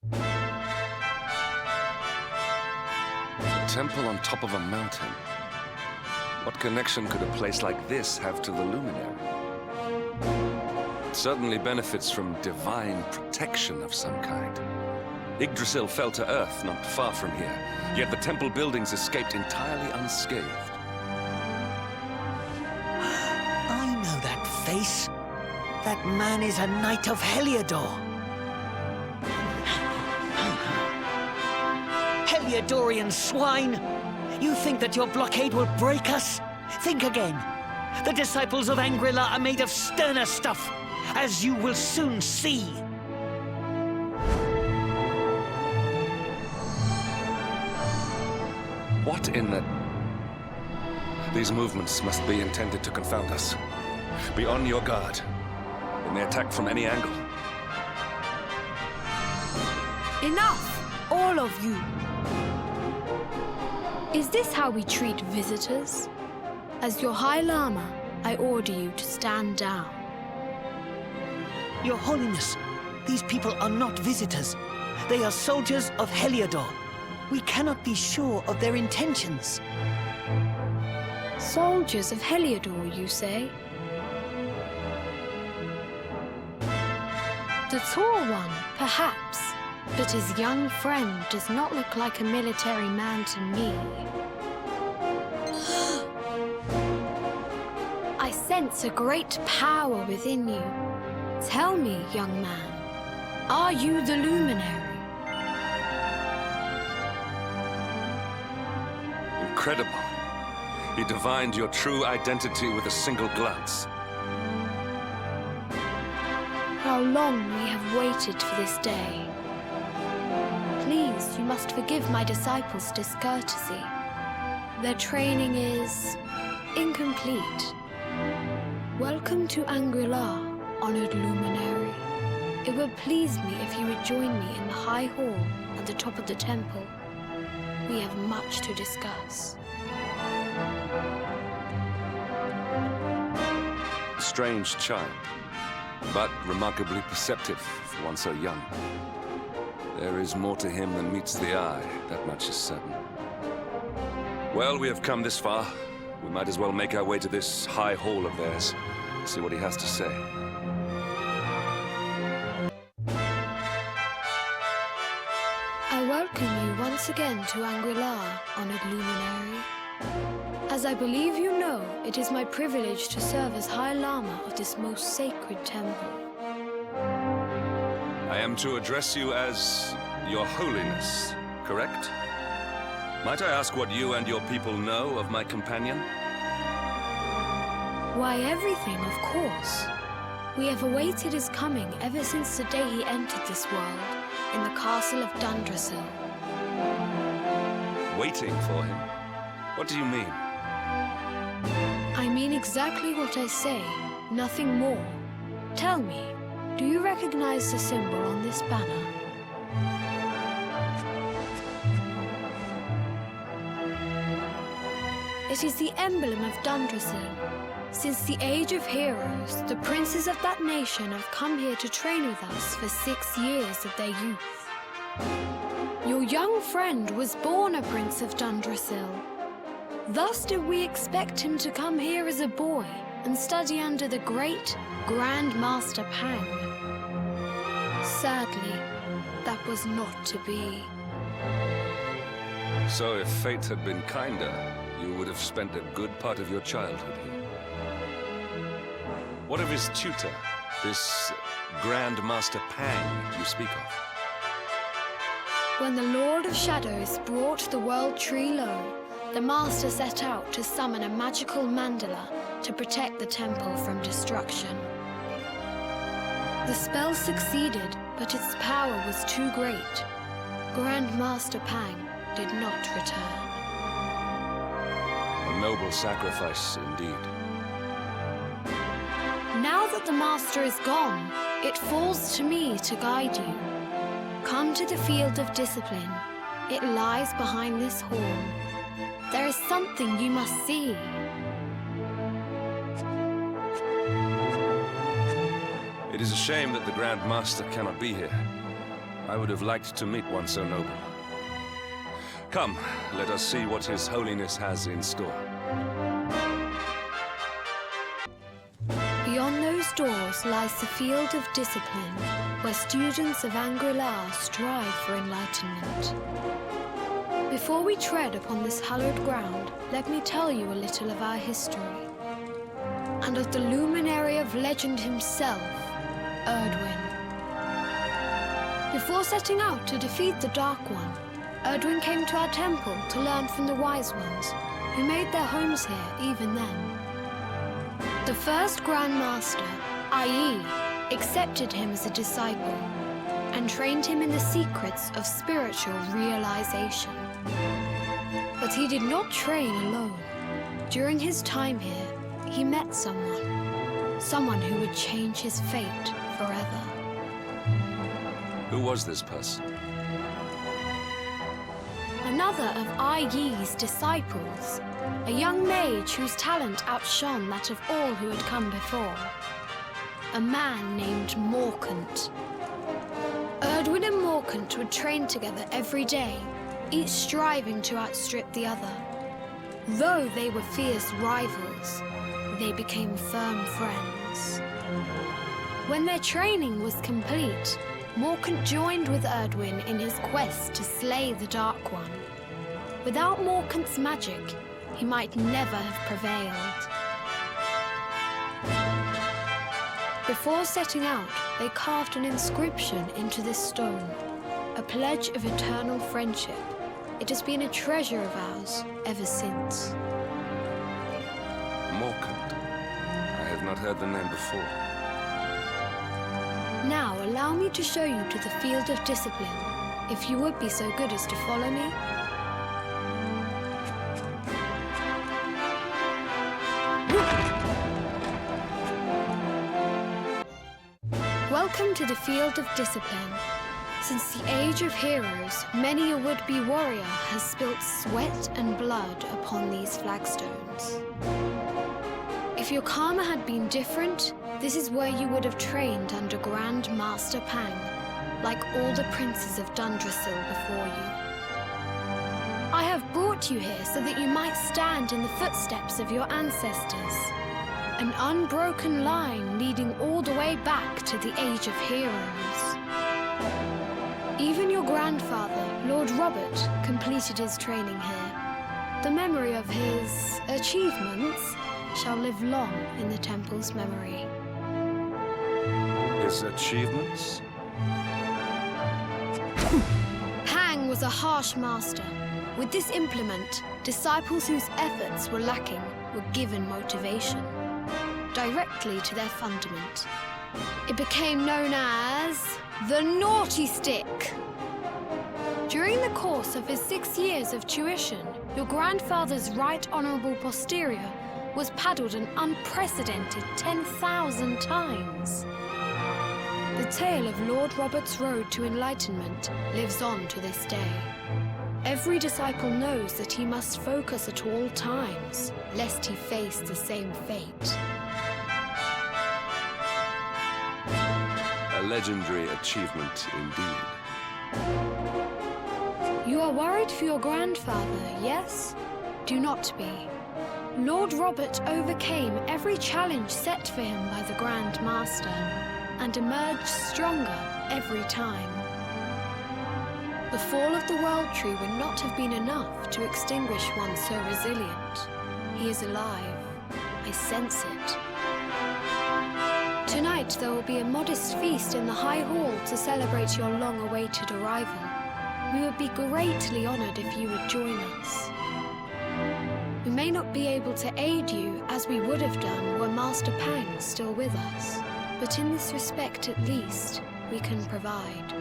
A temple on top of a mountain. What connection could a place like this have to the luminary? It certainly benefits from divine protection of some kind. Yggdrasil fell to earth not far from here, yet the temple buildings escaped entirely unscathed. I know that face. That man is a knight of Heliodor. Heliodorian swine! You think that your blockade will break us? Think again. The disciples of Angrila are made of sterner stuff, as you will soon see. What in the... These movements must be intended to confound us. Be on your guard. They may attack from any angle. Enough! All of you! Is this how we treat visitors? As your High Lama, I order you to stand down. Your Holiness, these people are not visitors. They are soldiers of Heliodor. We cannot be sure of their intentions. Soldiers of Heliodor, you say? The tall one, perhaps, but his young friend does not look like a military man to me. I sense a great power within you. Tell me, young man, are you the luminary? Incredible. He divined your true identity with a single glance. How long we have waited for this day. Please, you must forgive my disciples' discourtesy. Their training is incomplete. Welcome to Angrila, honored luminary. It would please me if you would join me in the high hall at the top of the temple. We have much to discuss. Strange child, but remarkably perceptive for one so young. There is more to him than meets the eye, that much is certain. Well, we have come this far. We might as well make our way to this high hall of theirs, see what he has to say. I welcome you once again to Angrila, honored luminary. As I believe you know, it is my privilege to serve as High Lama of this most sacred temple. I am to address you as Your Holiness, correct? Might I ask what you and your people know of my companion? Why, everything, of course. We have awaited his coming ever since the day he entered this world, in the castle of Dundrasil. Waiting for him? What do you mean? I mean exactly what I say, nothing more. Tell me, do you recognize the symbol on this banner? It is the emblem of Dundrasil. Since the age of heroes, the princes of that nation have come here to train with us for 6 years of their youth. Your young friend was born a prince of Dundrasil. Thus did we expect him to come here as a boy and study under the great Grand Master Pang. Sadly, that was not to be. So if fate had been kinder, you would have spent a good part of your childhood here. What of his tutor, this Grand Master Pang you speak of? When the Lord of Shadows brought the World Tree low, the Master set out to summon a magical mandala to protect the temple from destruction. The spell succeeded, but its power was too great. Grand Master Pang did not return. A noble sacrifice indeed. Now that the Master is gone, it falls to me to guide you. Come to the field of discipline. It lies behind this hall. There is something you must see. It is a shame that the Grand Master cannot be here. I would have liked to meet one so noble. Come, let us see what His Holiness has in store. Beyond those doors lies the field of discipline, where students of Angri-La strive for enlightenment. Before we tread upon this hallowed ground, let me tell you a little of our history, and of the luminary of legend himself, Erdwin. Before setting out to defeat the Dark One, Erdwin came to our temple to learn from the Wise Ones, who made their homes here even then. The first Grand Master, i.e., accepted him as a disciple and trained him in the secrets of spiritual realization. But he did not train alone. During his time here, he met someone who would change his fate forever. Who was this person? Another of Ai Yi's disciples, a young mage whose talent outshone that of all who had come before. A man named Morkant. Erdwin and Morkant would train together every day, each striving to outstrip the other. Though they were fierce rivals, they became firm friends. When their training was complete, Morkant joined with Erdwin in his quest to slay the Dark One. Without Morkant's magic, he might never have prevailed. Before setting out, they carved an inscription into this stone, a pledge of eternal friendship. It has been a treasure of ours ever since. Morkant. I have not heard the name before. Now allow me to show you to the field of discipline, if you would be so good as to follow me. Welcome to the field of discipline. Since the age of heroes, many a would-be warrior has spilt sweat and blood upon these flagstones. If your karma had been different, this is where you would have trained under Grand Master Pang, like all the princes of Dundrasil before you. I have brought you here so that you might stand in the footsteps of your ancestors. An unbroken line leading all the way back to the Age of Heroes. Even your grandfather, Lord Robert, completed his training here. The memory of his achievements shall live long in the temple's memory. His achievements? Pang was a harsh master. With this implement, disciples whose efforts were lacking were given motivation, directly to their fundament. It became known as the Naughty Stick. During the course of his 6 years of tuition, your grandfather's right honourable posterior was paddled an unprecedented 10,000 times. The tale of Lord Robert's road to enlightenment lives on to this day. Every disciple knows that he must focus at all times, lest he face the same fate. A legendary achievement indeed. You are worried for your grandfather, yes? Do not be. Lord Robert overcame every challenge set for him by the Grand Master, and emerged stronger every time. The fall of the World Tree would not have been enough to extinguish one so resilient. He is alive. I sense it. Tonight there will be a modest feast in the High Hall to celebrate your long-awaited arrival. We would be greatly honored if you would join us. We may not be able to aid you as we would have done were Master Pang still with us, but in this respect at least, we can provide.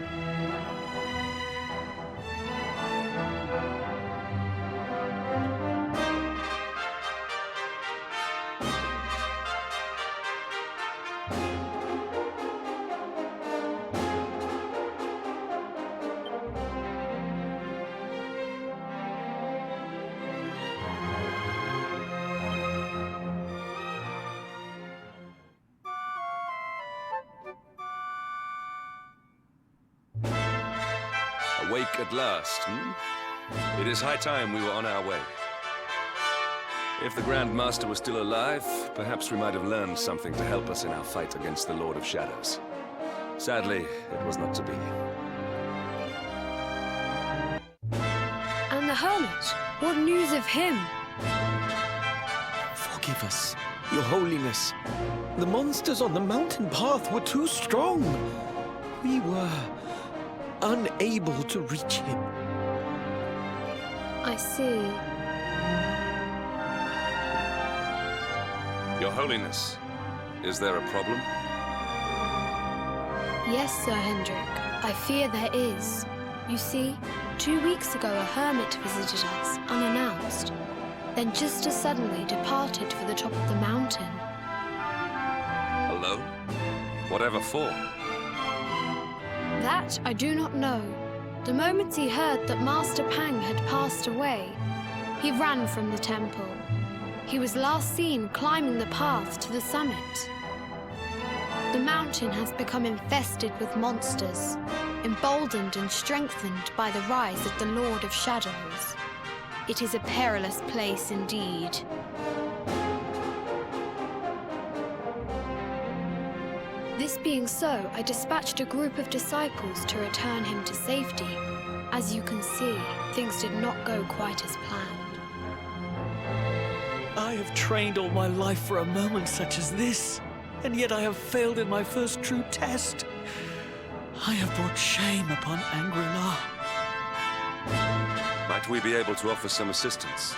Awake at last, hmm? It is high time we were on our way. If the Grand Master was still alive, perhaps we might have learned something to help us in our fight against the Lord of Shadows. Sadly, it was not to be. And the hermit? What news of him? Forgive us, Your Holiness. The monsters on the mountain path were too strong. We were unable to reach him. I see. Your Holiness, is there a problem? Yes, Sir Hendrik. I fear there is. You see, 2 weeks ago a hermit visited us, unannounced. Then just as suddenly departed for the top of the mountain. Alone? Whatever for? That I do not know. The moment he heard that Master Pang had passed away, he ran from the temple. He was last seen climbing the path to the summit. The mountain has become infested with monsters, emboldened and strengthened by the rise of the Lord of Shadows. It is a perilous place indeed. This being so, I dispatched a group of disciples to return him to safety. As you can see, things did not go quite as planned. I have trained all my life for a moment such as this, and yet I have failed in my first true test. I have brought shame upon Angri-La. Might we be able to offer some assistance?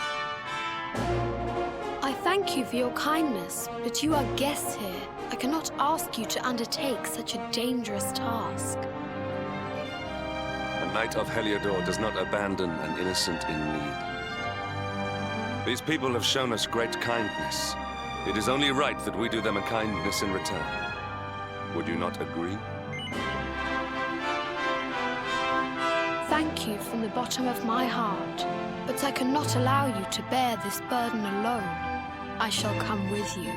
I thank you for your kindness, but you are guests here. I cannot ask you to undertake such a dangerous task. A knight of Heliodor does not abandon an innocent in need. These people have shown us great kindness. It is only right that we do them a kindness in return. Would you not agree? Thank you from the bottom of my heart, but I cannot allow you to bear this burden alone. I shall come with you.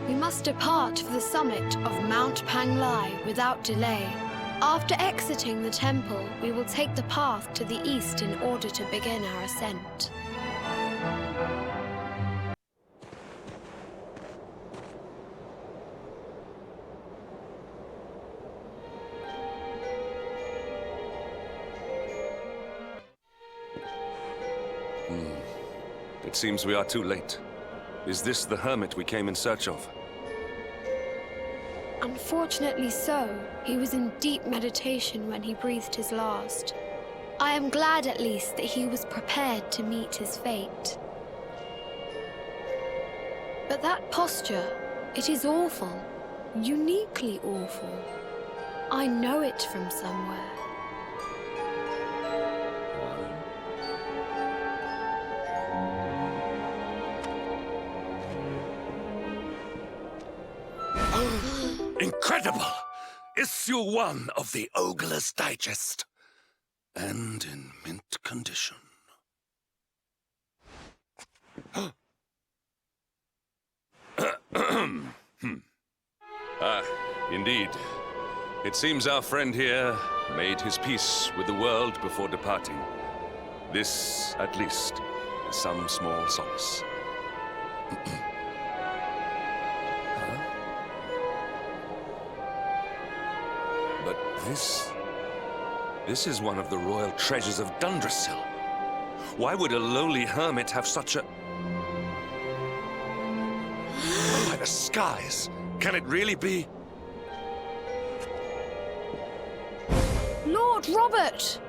We must depart for the summit of Mount Panglai without delay. After exiting the temple, we will take the path to the east in order to begin our ascent. It seems we are too late. Is this the hermit we came in search of? Unfortunately so. He was in deep meditation when he breathed his last. I am glad at least that he was prepared to meet his fate. But that posture, it is awful. Uniquely awful. I know it from somewhere. Incredible! Issue 1 of the Ogler's Digest. And in mint condition. Indeed. It seems our friend here made his peace with the world before departing. This, at least, is some small solace. But this is one of the royal treasures of Dundrasil. Why would a lowly hermit have such a... By the skies! Can it really be? Lord Robert!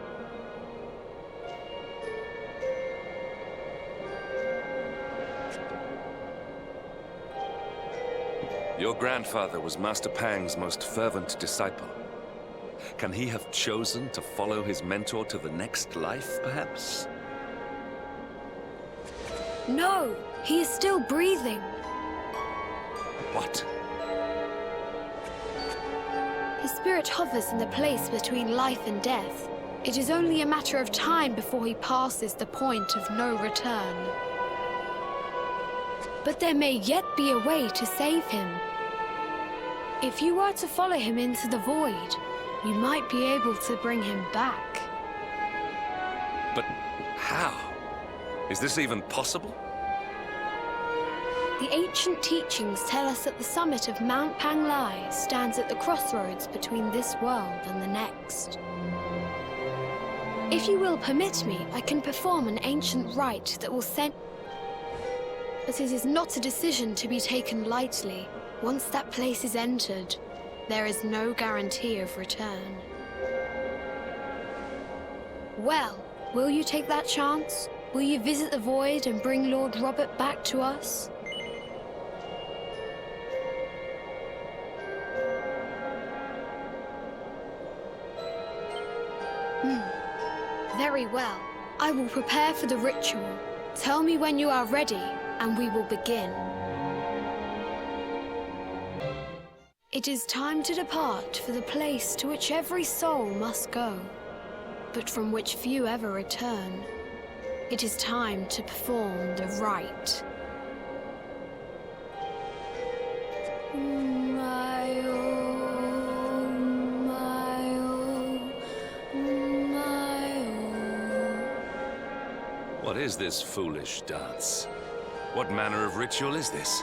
Your grandfather was Master Pang's most fervent disciple. Can he have chosen to follow his mentor to the next life, perhaps? No, he is still breathing. What? His spirit hovers in the place between life and death. It is only a matter of time before he passes the point of no return. But there may yet be a way to save him. If you were to follow him into the void, you might be able to bring him back. But how? Is this even possible? The ancient teachings tell us that the summit of Mount Panglai stands at the crossroads between this world and the next. If you will permit me, I can perform an ancient rite that will send... But it is not a decision to be taken lightly. Once that place is entered, there is no guarantee of return. Well, will you take that chance? Will you visit the Void and bring Lord Robert back to us? Very well. I will prepare for the ritual. Tell me when you are ready, and we will begin. It is time to depart for the place to which every soul must go, but from which few ever return. It is time to perform the rite. What is this foolish dance? What manner of ritual is this?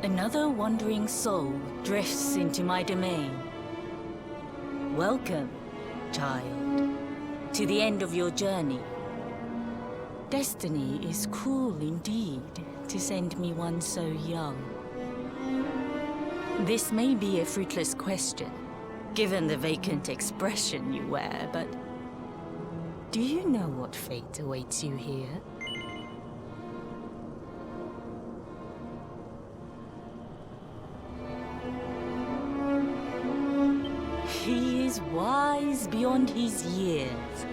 Another wandering soul drifts into my domain. Welcome, child, to the end of your journey. Destiny is cruel indeed to send me one so young. This may be a fruitless question, given the vacant expression you wear, but do you know what fate awaits you here? He is wise beyond his years.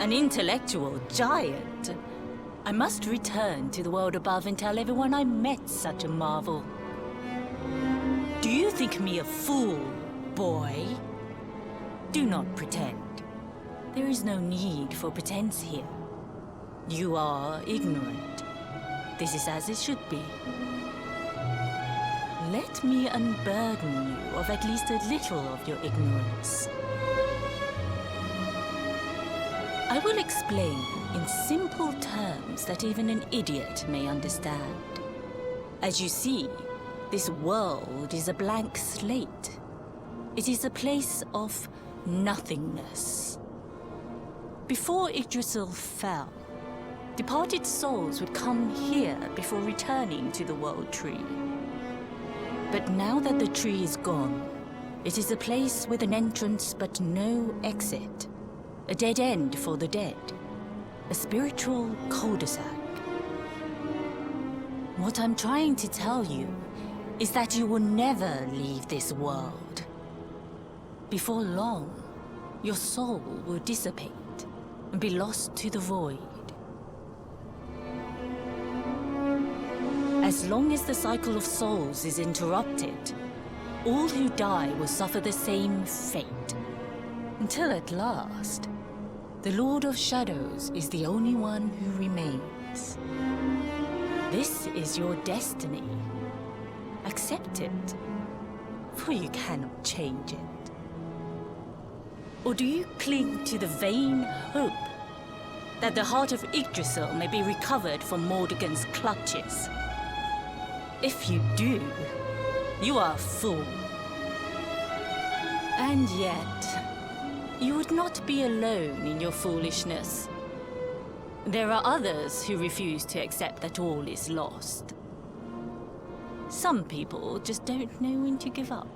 An intellectual giant. I must return to the world above and tell everyone I met such a marvel. Do you think me a fool, boy? Do not pretend. There is no need for pretense here. You are ignorant. This is as it should be. Let me unburden you of at least a little of your ignorance. I will explain in simple terms that even an idiot may understand. As you see, this world is a blank slate. It is a place of nothingness. Before Yggdrasil fell, departed souls would come here before returning to the World Tree. But now that the tree is gone, it is a place with an entrance but no exit. A dead end for the dead. A spiritual cul-de-sac. What I'm trying to tell you is that you will never leave this world. Before long, your soul will dissipate and be lost to the void. As long as the cycle of souls is interrupted, all who die will suffer the same fate. Until at last, the Lord of Shadows is the only one who remains. This is your destiny. Accept it, for you cannot change it. Or do you cling to the vain hope that the heart of Yggdrasil may be recovered from Mordegon's clutches? If you do, you are a fool. And yet, you would not be alone in your foolishness. There are others who refuse to accept that all is lost. Some people just don't know when to give up.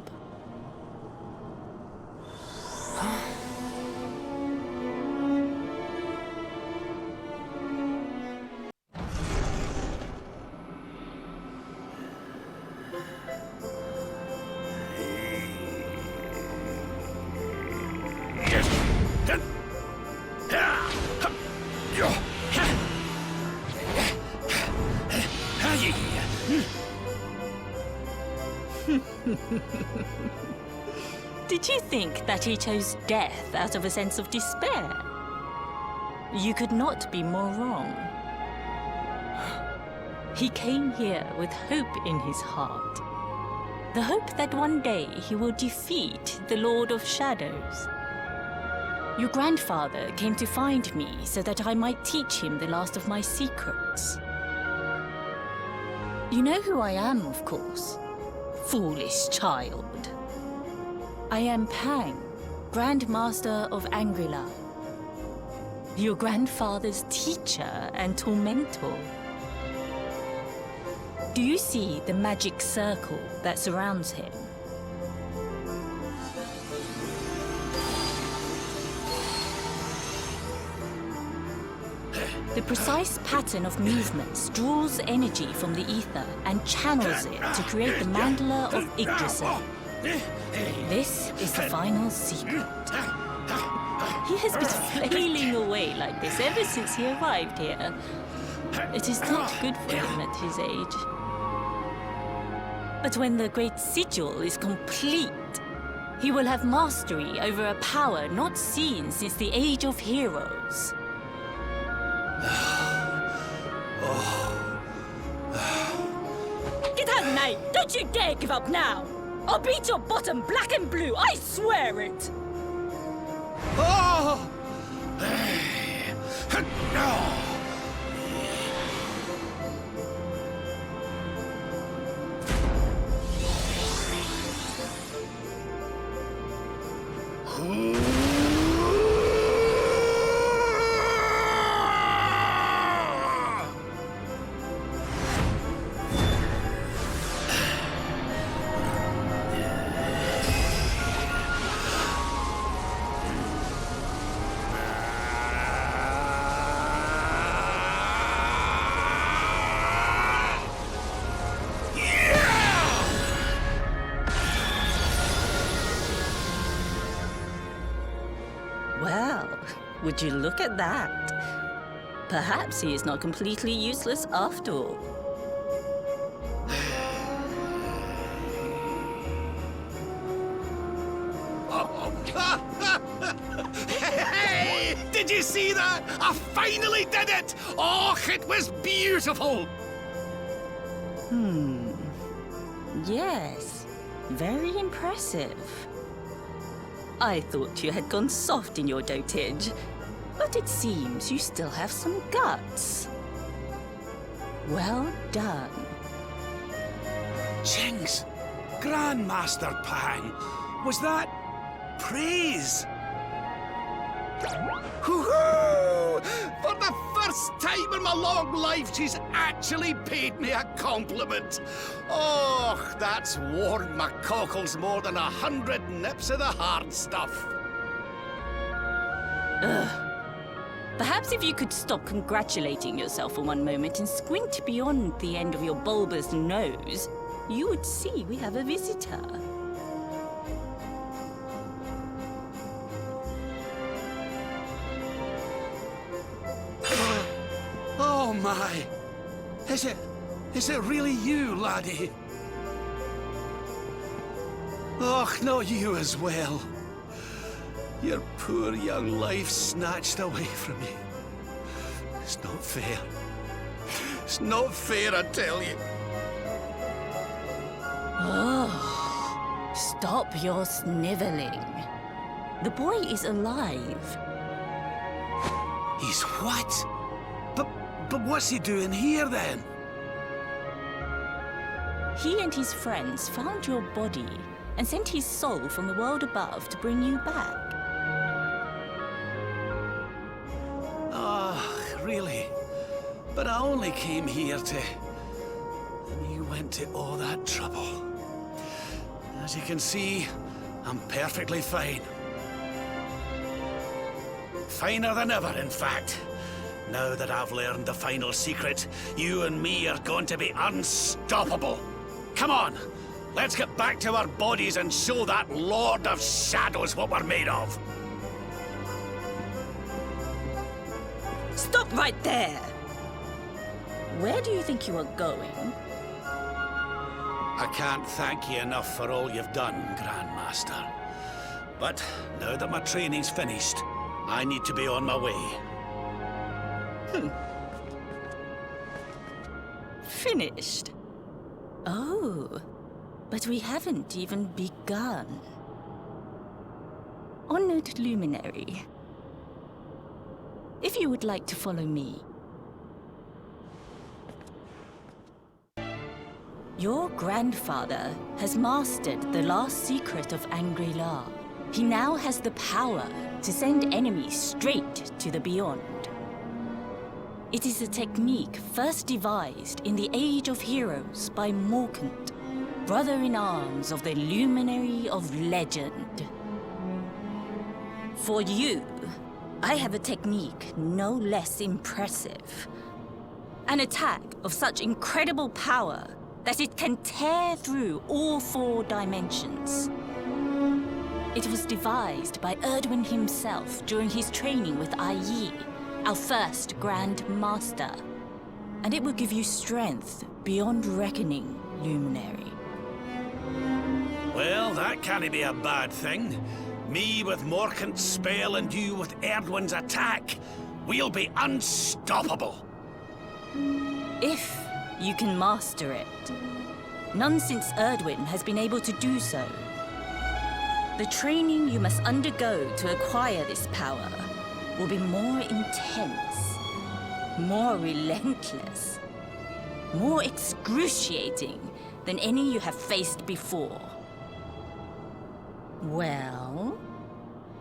Did you think that he chose death out of a sense of despair? You could not be more wrong. He came here with hope in his heart. The hope that one day he will defeat the Lord of Shadows. Your grandfather came to find me so that I might teach him the last of my secrets. You know who I am, of course. Foolish child. I am Pang, Grand Master of Angrila. Your grandfather's teacher and tormentor. Do you see the magic circle that surrounds him? The precise pattern of movements draws energy from the ether and channels it to create the mandala of Yggdrasil. This is the final secret. He has been flailing away like this ever since he arrived here. It is not good for him at his age. But when the great sigil is complete, he will have mastery over a power not seen since the Age of Heroes. Get out, mate! Don't you dare give up now! I'll beat your bottom black and blue, I swear it! Oh! Well, would you look at that? Perhaps he is not completely useless after all. Hey! Did you see that? I finally did it! Oh, it was beautiful! Yes, very impressive. I thought you had gone soft in your dotage, but it seems you still have some guts. Well done. Jinx! Grandmaster Pang! Was that praise? Woohoo! For the first time in my long life, she's actually paid me a compliment. Oh, that's warmed my cockles more than 100 nips of the hard stuff. Perhaps if you could stop congratulating yourself for one moment and squint beyond the end of your bulbous nose, you would see we have a visitor. Oh my! Is it really you, laddie? Och, not you as well. Your poor young life snatched away from you. It's not fair. It's not fair, I tell you. Oh, stop your sniveling. The boy is alive. He's what? But what's he doing here then? He and his friends found your body and sent his soul from the world above to bring you back. Ah, really? But I only came here to... And you went to all that trouble. As you can see, I'm perfectly fine. Finer than ever, in fact. Now that I've learned the final secret, you and me are going to be unstoppable. Come on, let's get back to our bodies and show that Lord of Shadows what we're made of. Stop right there! Where do you think you are going? I can't thank you enough for all you've done, Grandmaster. But now that my training's finished, I need to be on my way. Finished? Oh, but we haven't even begun. Honored Luminary, if you would like to follow me. Your grandfather has mastered the last secret of Angri-La. He now has the power to send enemies straight to the beyond. It is a technique first devised in the Age of Heroes by Morkant, brother-in-arms of the Luminary of Legend. For you, I have a technique no less impressive. An attack of such incredible power that it can tear through all 4 dimensions. It was devised by Erdwin himself during his training with Yi, our first Grand Master. And it will give you strength beyond reckoning, Luminary. Well, that can't be a bad thing. Me with Morkant's spell and you with Erdwin's attack. We'll be unstoppable. If you can master it. None since Erdwin has been able to do so. The training you must undergo to acquire this power will be more intense, more relentless, more excruciating than any you have faced before. Well,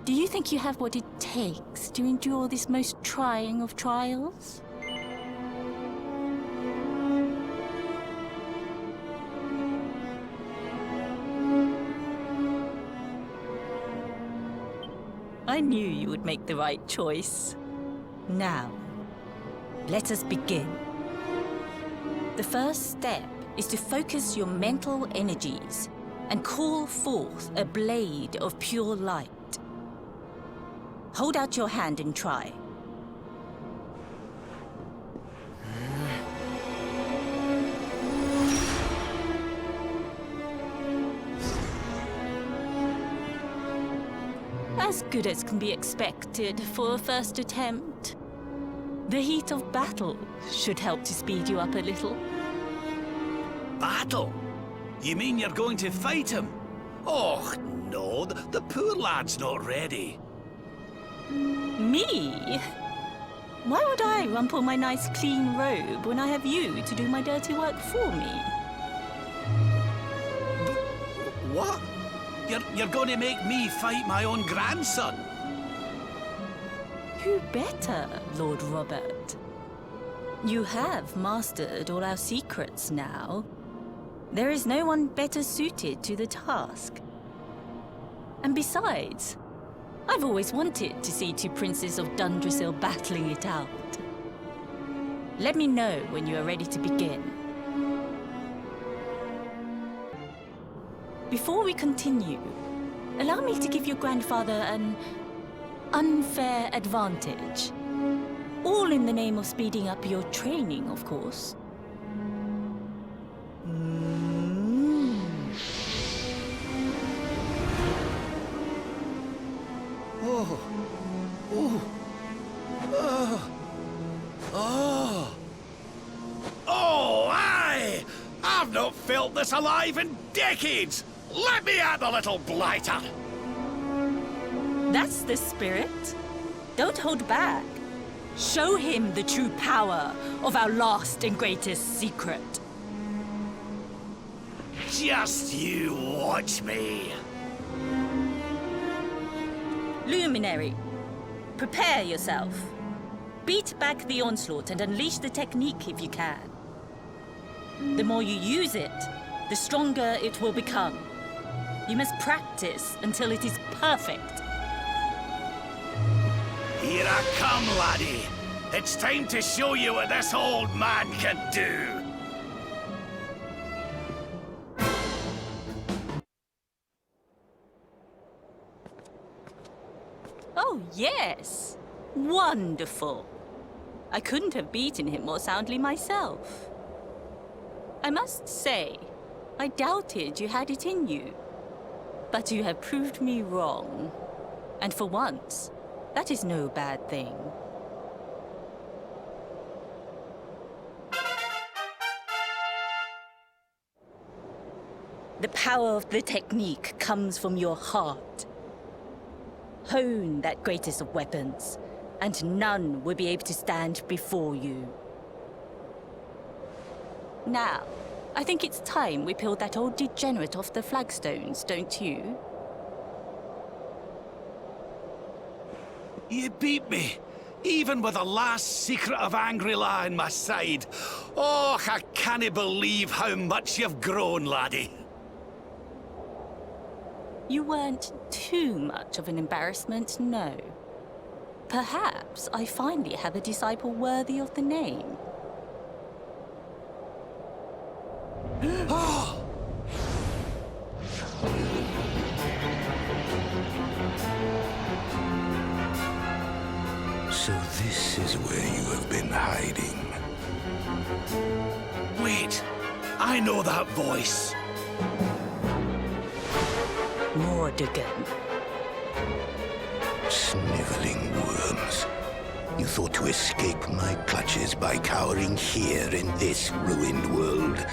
do you think you have what it takes to endure this most trying of trials? I knew you would make the right choice. Now, let us begin. The first step is to focus your mental energies and call forth a blade of pure light. Hold out your hand and try. As good as can be expected for a first attempt. The heat of battle should help to speed you up a little. Battle? You mean you're going to fight him? Oh, no, the poor lad's not ready. Me? Why would I rumple my nice clean robe when I have you to do my dirty work for me? What? You're going to make me fight my own grandson? You better, Lord Robert. You have mastered all our secrets now. There is no one better suited to the task. And besides, I've always wanted to see 2 princes of Dundrasil battling it out. Let me know when you are ready to begin. Before we continue, allow me to give your grandfather an unfair advantage. All in the name of speeding up your training, of course. Oh, aye! I've not felt this alive in decades! Let me at the little blighter! That's the spirit. Don't hold back. Show him the true power of our last and greatest secret. Just you watch me. Luminary, prepare yourself. Beat back the onslaught and unleash the technique if you can. The more you use it, the stronger it will become. You must practice until it is perfect. Here I come, laddie. It's time to show you what this old man can do. Oh, yes. Wonderful. I couldn't have beaten him more soundly myself. I must say, I doubted you had it in you. But you have proved me wrong. And for once, that is no bad thing. The power of the technique comes from your heart. Hone that greatest of weapons, and none will be able to stand before you. Now, I think it's time we peeled that old degenerate off the flagstones, don't you? You beat me, even with the last secret of Angri-La in my side. Oh, I can't believe how much you've grown, laddie. You weren't too much of an embarrassment, no. Perhaps I finally have a disciple worthy of the name. So this is where you have been hiding. Wait, I know that voice. Mordigan. Sniveling worms. You thought to escape my clutches by cowering here in this ruined world.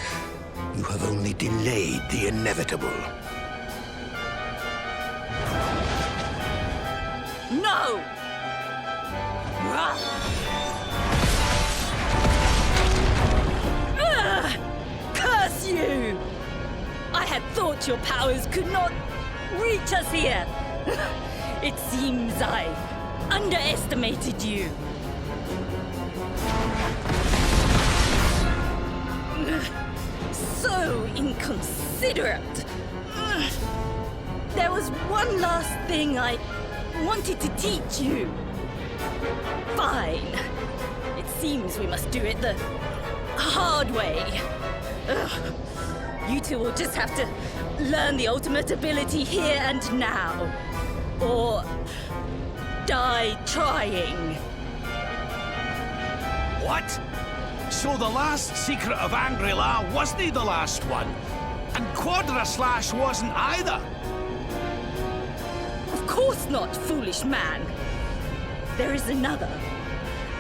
You have only delayed the inevitable. No! Ugh! Curse you! I had thought your powers could not reach us here. It seems I underestimated you. So inconsiderate. There was one last thing I wanted to teach you. Fine. It seems we must do it the hard way. Ugh. You two will just have to learn the ultimate ability here and now. Or die trying. What? So the last secret of Angri-La wasn't the last one? And Quadra Slash wasn't either? Of course not, foolish man. There is another.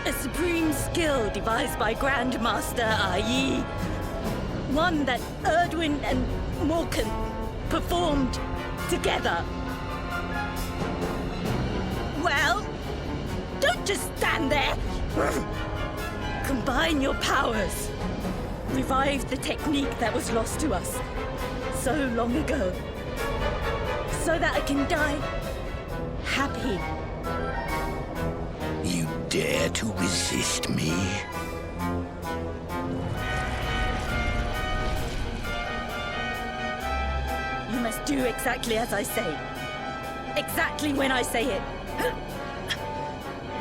A supreme skill devised by Grandmaster, i.e. one that Erdwin and Morkan performed together. Well, don't just stand there. Combine your powers. Revive the technique that was lost to us so long ago. So that I can die happy. You dare to resist me? You must do exactly as I say. Exactly when I say it.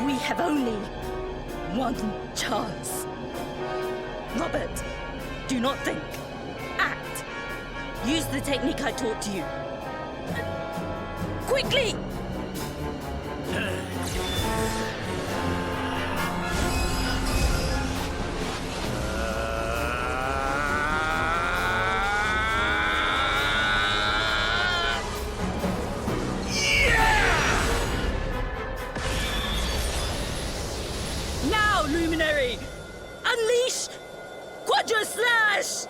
We have only one chance. Robert, do not think. Act. Use the technique I taught you. Quickly! Now, Luminary! Unleash Quadra Slash!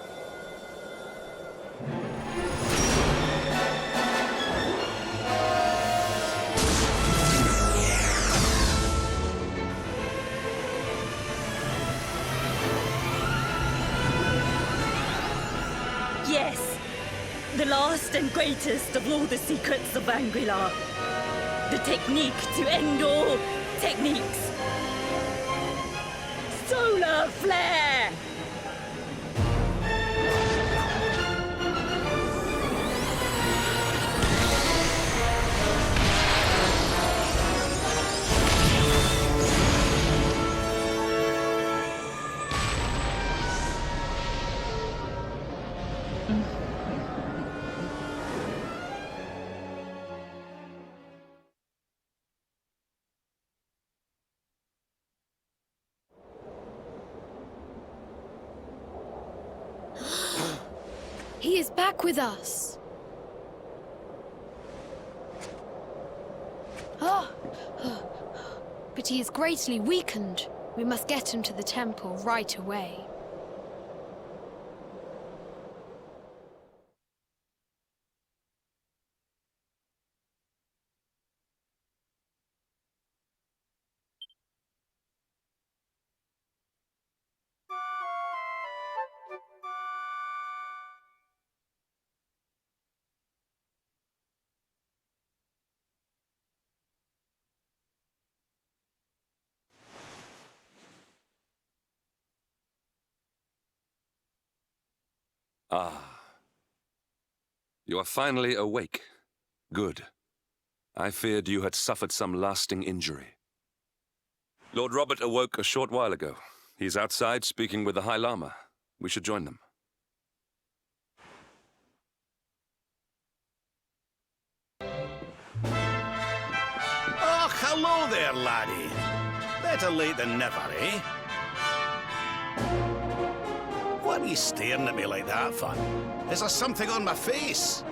Yes, the last and greatest of all the secrets of Angri-La. The technique to end all techniques. Solar Flare! He is back with us. Ah, but he is greatly weakened. We must get him to the temple right away. Ah. You are finally awake. Good. I feared you had suffered some lasting injury. Lord Robert awoke a short while ago. He's outside speaking with the High Lama. We should join them. Oh, hello there, laddie. Better late than never, eh? What are you staring at me like that for? Is there something on my face?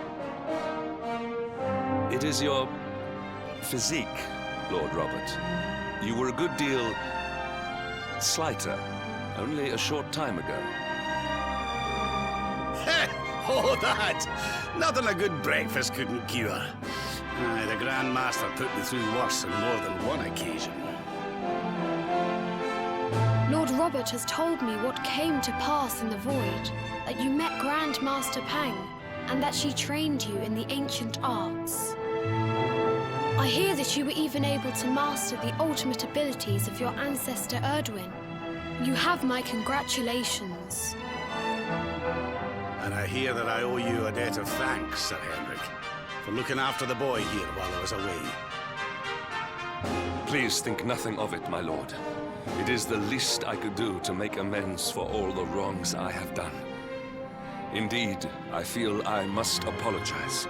It is your physique, Lord Robert. You were a good deal slighter only a short time ago. Oh, that! Nothing a good breakfast couldn't cure. Aye, the Grand Master put me through worse on more than one occasion. Lord Robert has told me what came to pass in the void, that you met Grand Master Pang, and that she trained you in the ancient arts. I hear that you were even able to master the ultimate abilities of your ancestor Erdwin. You have my congratulations. And I hear that I owe you a debt of thanks, Sir Henrik, for looking after the boy here while I was away. Please think nothing of it, my lord. It is the least I could do to make amends for all the wrongs I have done. Indeed, I feel I must apologize.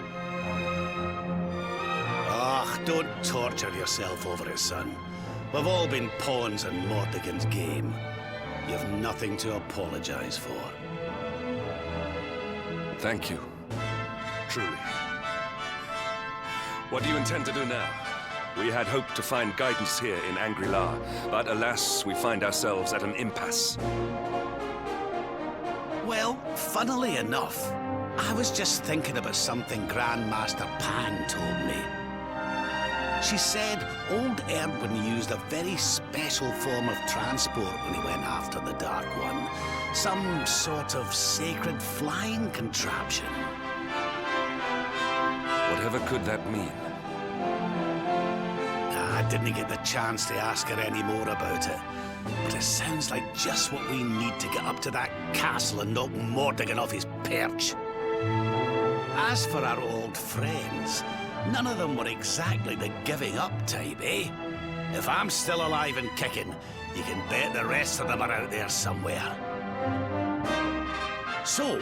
Ah, don't torture yourself over it, son. We've all been pawns in Mordegon's game. You've nothing to apologize for. Thank you. Truly. What do you intend to do now? We had hoped to find guidance here in Angri-La, but alas, we find ourselves at an impasse. Well, funnily enough, I was just thinking about something Grandmaster Pan told me. She said old Erdwin used a very special form of transport when he went after the Dark One. Some sort of sacred flying contraption. Whatever could that mean? I didn't get the chance to ask her any more about it. But it sounds like just what we need to get up to that castle and knock Mordegon off his perch. As for our old friends, none of them were exactly the giving up type, eh? If I'm still alive and kicking, you can bet the rest of them are out there somewhere. So,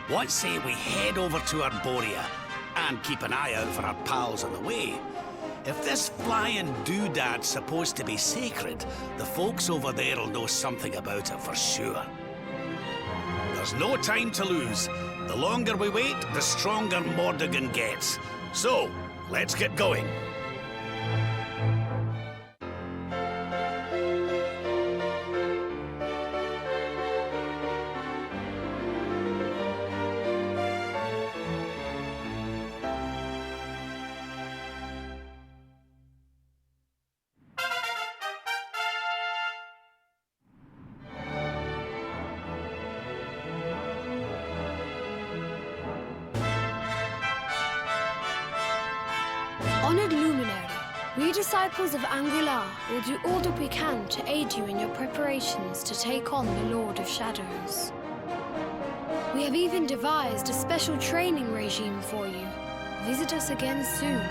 what say we head over to Arborea and keep an eye out for our pals on the way? If this flying doodad's supposed to be sacred, the folks over there will know something about it for sure. There's no time to lose. The longer we wait, the stronger Mordegon gets. So, let's get going. Honored Luminary, we disciples of Angri-La will do all that we can to aid you in your preparations to take on the Lord of Shadows. We have even devised a special training regime for you. Visit us again soon.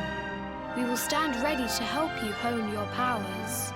We will stand ready to help you hone your powers.